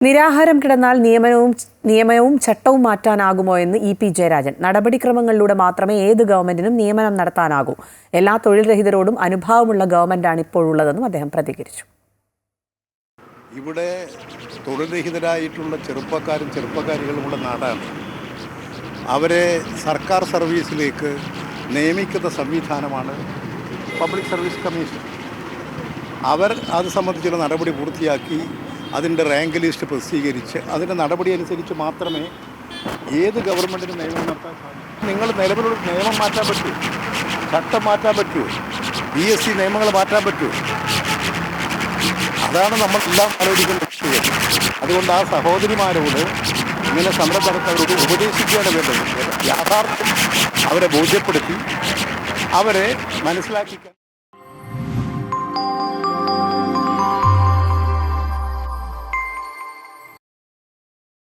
നിരാഹാരം കിടന്നാൽ നിയമവും ചട്ടവും മാറ്റാനാകുമോ എന്ന് ഇ.പി. ജയരാജൻ. നടപടിക്രമങ്ങളിലൂടെ മാത്രമേ ഏത് ഗവൺമെന്റിനും നിയമനം നടത്താനാകൂ. എല്ലാ തൊഴിൽ രഹിതരോടും അനുഭാവമുള്ള ഗവൺമെന്റാണ് ഇപ്പോഴുള്ളതെന്നും അദ്ദേഹം പ്രതികരിച്ചു. ഇവിടെ തൊഴിൽ രഹിതരായിട്ടുള്ള ചെറുപ്പക്കാരികളുമുള്ള നാടാണ്. അവരെ സർക്കാർ സർവീസിലേക്ക് നിയമിക്കുന്ന സംവിധാനമാണ് പബ്ലിക് സർവീസ് കമ്മീഷൻ. അവർ അത് സംബന്ധിച്ചുള്ള നടപടി പൂർത്തിയാക്കി അതിൻ്റെ റാങ്ക് ലിസ്റ്റ് പ്രസിദ്ധീകരിച്ച് അതിൻ്റെ നടപടി അനുസരിച്ച് മാത്രമേ ഏത് ഗവൺമെൻറ്റിനും നിയമം നടത്താൻ സാധിക്കൂ. നിങ്ങൾ നിലവിലുള്ള നിയമം മാറ്റാൻ പറ്റൂ, ചട്ടം മാറ്റാൻ പറ്റൂ, PSC നിയമങ്ങൾ മാറ്റാൻ പറ്റൂ. അതാണ് നമ്മളെല്ലാം ആലോചിക്കുന്ന വിഷയം. അതുകൊണ്ട് ആ സഹോദരിമാരോട് ഇങ്ങനെ സമരം നടത്തുന്നവരോട് ഉപദേശിക്കുകയാണ് വേണ്ടത്. യാഥാർത്ഥ്യം അവരെ ബോധ്യപ്പെടുത്തി അവരെ മനസ്സിലാക്കി